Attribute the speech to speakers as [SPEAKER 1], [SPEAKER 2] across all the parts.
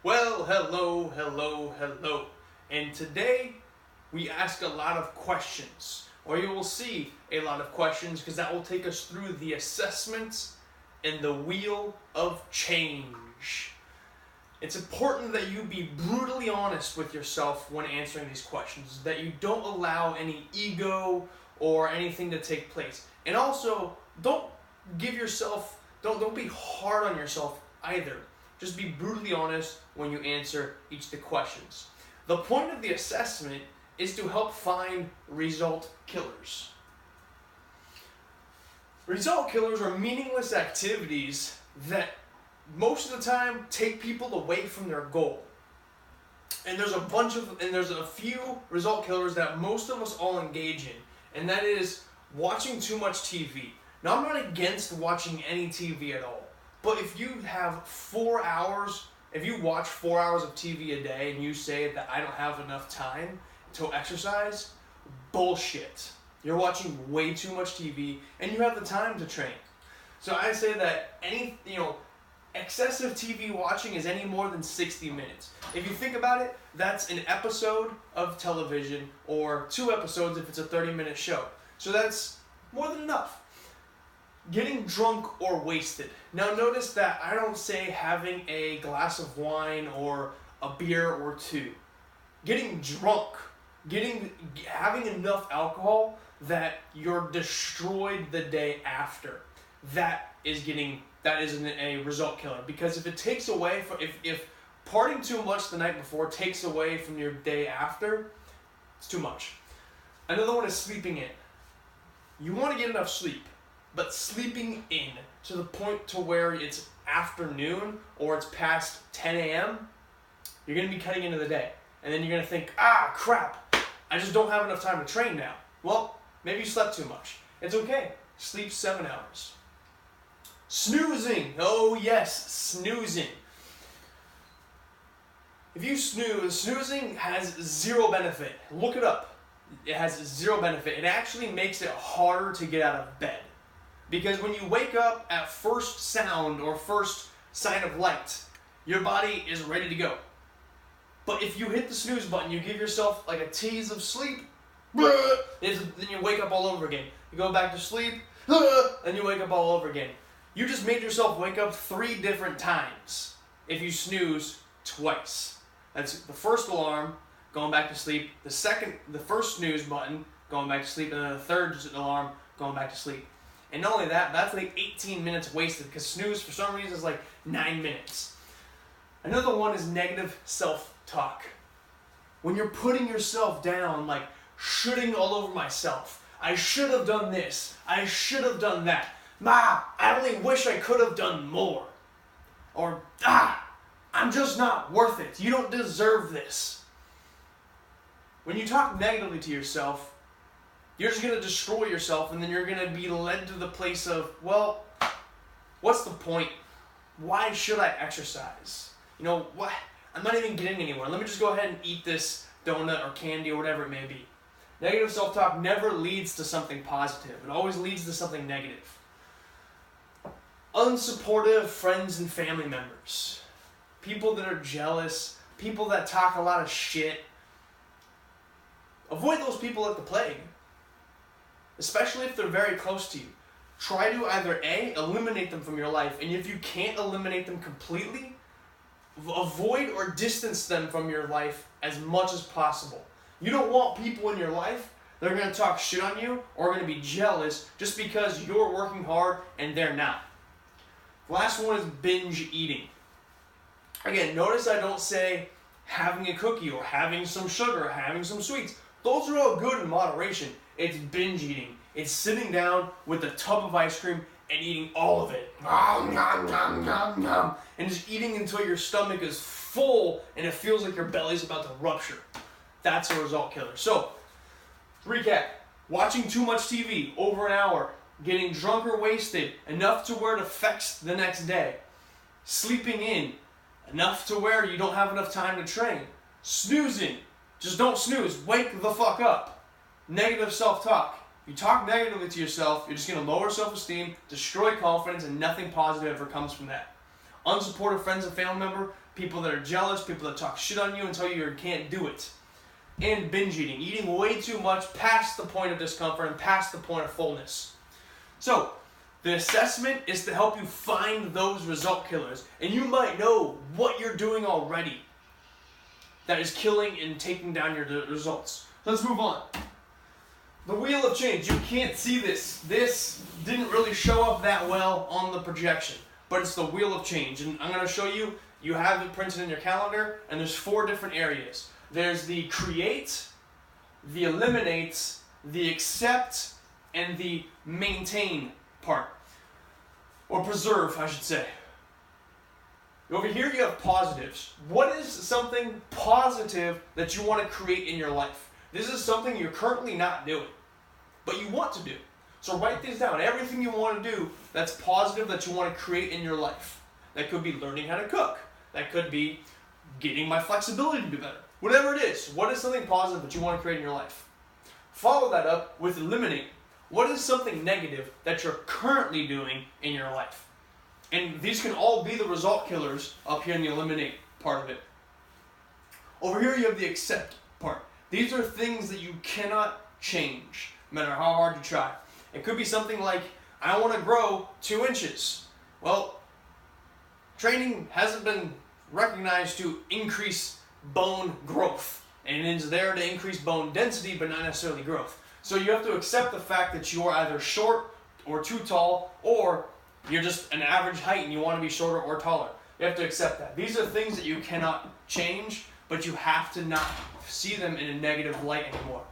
[SPEAKER 1] Well, hello. And today we ask a lot of questions, or you will see a lot of questions because that will take us through the assessments and the wheel of change. It's important that you be brutally honest with yourself when answering these questions, that you don't allow any ego or anything to take place. And also, don't be hard on yourself either. Just be brutally honest when you answer each of the questions. The point of the assessment is to help find result killers. Result killers are meaningless activities that most of the time take people away from their goal. And there's a few result killers that most of us all engage in, and that is watching too much TV. Now, I'm not against watching any TV at all, but if you have 4 hours, if you watch 4 hours of TV a day and you say that I don't have enough time to exercise, bullshit. You're watching way too much TV and you have the time to train. So I say that excessive TV watching is any more than 60 minutes. If you think about it, that's an episode of television or 2 episodes if it's a 30-minute show. So that's more than enough. Getting drunk or wasted. Now notice that I don't say having a glass of wine or a beer or 2. Getting drunk, having enough alcohol that you're destroyed the day after. That is a result killer, because if it takes away if partying too much the night before takes away from your day after, it's too much. Another one is sleeping in. You want to get enough sleep, but sleeping in to the point to where it's afternoon or it's past 10 a.m., you're going to be cutting into the day. And then you're going to think, crap, I just don't have enough time to train now. Well, maybe you slept too much. It's okay. Sleep 7 hours. Snoozing. Oh yes, snoozing. If you snooze, snoozing has zero benefit. Look it up. It has zero benefit. It actually makes it harder to get out of bed. Because when you wake up at first sound or first sign of light, your body is ready to go. But if you hit the snooze button, you give yourself like a tease of sleep, then you wake up all over again. You go back to sleep, and you wake up all over again. You just made yourself wake up 3 different times if you snooze twice. That's the first alarm, going back to sleep, the first snooze button, going back to sleep, and then the third alarm, going back to sleep. And not only that, that's like 18 minutes wasted, because snooze for some reason is like 9 minutes. Another one is negative self-talk. When you're putting yourself down, like shitting all over myself. I should have done this. I should have done that. I only wish I could have done more. Or, I'm just not worth it. You don't deserve this. When you talk negatively to yourself, you're just going to destroy yourself, and then you're going to be led to the place of, well, what's the point? Why should I exercise? What? I'm not even getting anywhere. Let me just go ahead and eat this donut or candy or whatever it may be. Negative self-talk never leads to something positive. It always leads to something negative. Unsupportive friends and family members. People that are jealous. People that talk a lot of shit. Avoid those people like the plague. Especially if they're very close to you. Try to either A, eliminate them from your life, and if you can't eliminate them completely, avoid or distance them from your life as much as possible. You don't want people in your life that are going to talk shit on you or are going to be jealous just because you're working hard and they're not. The last one is binge eating. Again, notice I don't say having a cookie or having some sugar or having some sweets. Those are all good in moderation. It's binge eating. It's sitting down with a tub of ice cream and eating all of it. And just eating until your stomach is full and it feels like your belly's about to rupture. That's a result killer. So, recap. Watching too much TV, over an hour. Getting drunk or wasted, enough to where it affects the next day. Sleeping in, enough to where you don't have enough time to train. Snoozing, just don't snooze. Wake the fuck up. Negative self-talk. If you talk negatively to yourself, you're just going to lower self-esteem, destroy confidence, and nothing positive ever comes from that. unsupportive friends and family member, people that are jealous, people that talk shit on you and tell you you can't do it. And binge eating, eating way too much past the point of discomfort and past the point of fullness. So, the assessment is to help you find those result killers. And you might know what you're doing already that is killing and taking down your results. Let's move on. The wheel of change. You can't see this. This didn't really show up that well on the projection. But it's the wheel of change. And I'm going to show you. You have it printed in your calendar. And there's 4 different areas. There's the create, the eliminate, the accept, and the maintain part. Or preserve, I should say. Over here you have positives. What is something positive that you want to create in your life? This is something you're currently not doing, but you want to do. So write these down. Everything you want to do that's positive that you want to create in your life. That could be learning how to cook. That could be getting my flexibility to be better. Whatever it is, what is something positive that you want to create in your life? Follow that up with eliminate. What is something negative that you're currently doing in your life? And these can all be the result killers up here in the eliminate part of it. Over here you have the accept part. These are things that you cannot change, no matter how hard you try. It could be something like, I want to grow 2 inches. Well, training hasn't been recognized to increase bone growth. And it's there to increase bone density, but not necessarily growth. So you have to accept the fact that you are either short or too tall, or you're just an average height and you want to be shorter or taller. You have to accept that. These are things that you cannot change, but you have to not see them in a negative light anymore.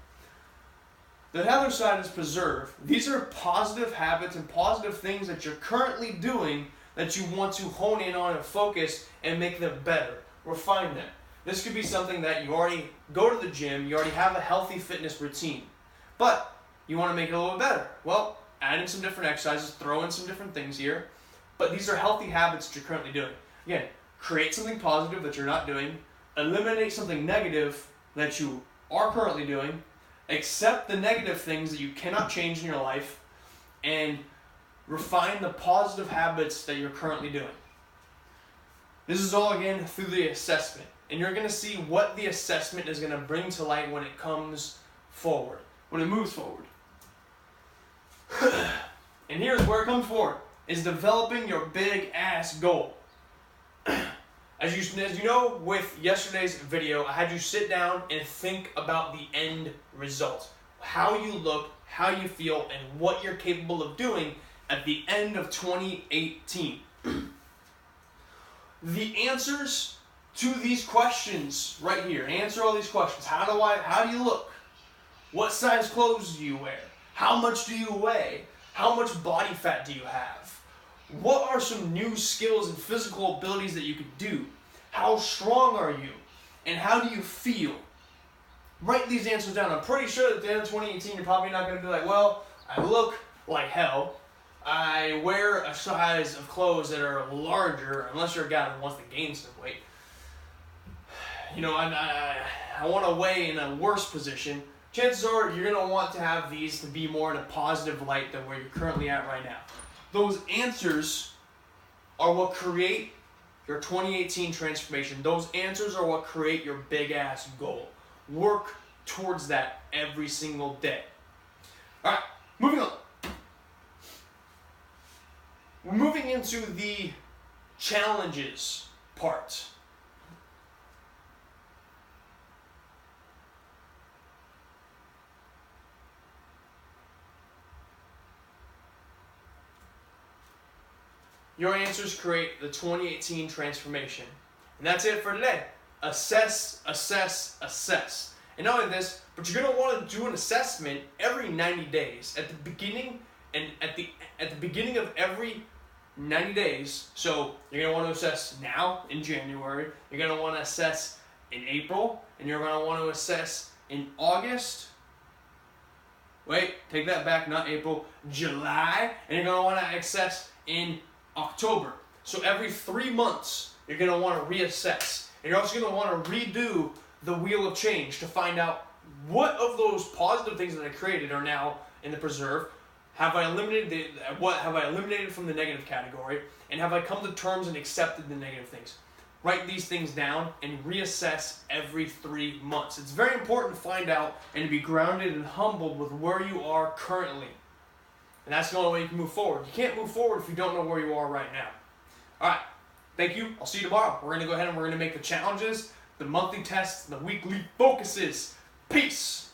[SPEAKER 1] The other side is preserve. These are positive habits and positive things that you're currently doing that you want to hone in on and focus and make them better. Refine them. This could be something that you already go to the gym, you already have a healthy fitness routine, but you want to make it a little bit better. Well, add in some different exercises, throw in some different things here, but these are healthy habits that you're currently doing. Again, create something positive that you're not doing, eliminate something negative that you are currently doing, accept the negative things that you cannot change in your life, and refine the positive habits that you're currently doing. This is all, again, through the assessment. And you're going to see what the assessment is going to bring to light when it comes forward, when it moves forward. And here's where it comes forward, is developing your big ass goal. As you know, with yesterday's video, I had you sit down and think about the end result. How you look, how you feel, and what you're capable of doing at the end of 2018. The answers to these questions right here. Answer all these questions. How do you look? What size clothes do you wear? How much do you weigh? How much body fat do you have? What are some new skills and physical abilities that you could do? How strong are you? And how do you feel? Write these answers down. I'm pretty sure that at the end of 2018, you're probably not going to be like, well, I look like hell. I wear a size of clothes that are larger, unless you're a guy that wants to gain some weight. You know, I want to weigh in a worse position. Chances are you're going to want to have these to be more in a positive light than where you're currently at right now. Those answers are what create your 2018 transformation. Those answers are what create your big ass goal. Work towards that every single day. All right, moving on. We're moving into the challenges part. Your answers create the 2018 transformation. And that's it for today. Assess, assess, assess. And not only this, but you're going to want to do an assessment every 90 days. At the beginning and at the beginning of every 90 days. So you're going to want to assess now in January. You're going to want to assess in April. And you're going to want to assess in August. Wait, take that back, not April. July. And you're going to want to assess in October. So every 3 months, you're going to want to reassess. And you're also going to want to redo the wheel of change to find out what of those positive things that I created are now in the preserve, Have I eliminated what have I eliminated from the negative category, and have I come to terms and accepted the negative things? Write these things down and reassess every 3 months. It's very important to find out and to be grounded and humbled with where you are currently. And that's the only way you can move forward. You can't move forward if you don't know where you are right now. All right. Thank you. I'll see you tomorrow. We're going to go ahead and we're going to make the challenges, the monthly tests, the weekly focuses. Peace.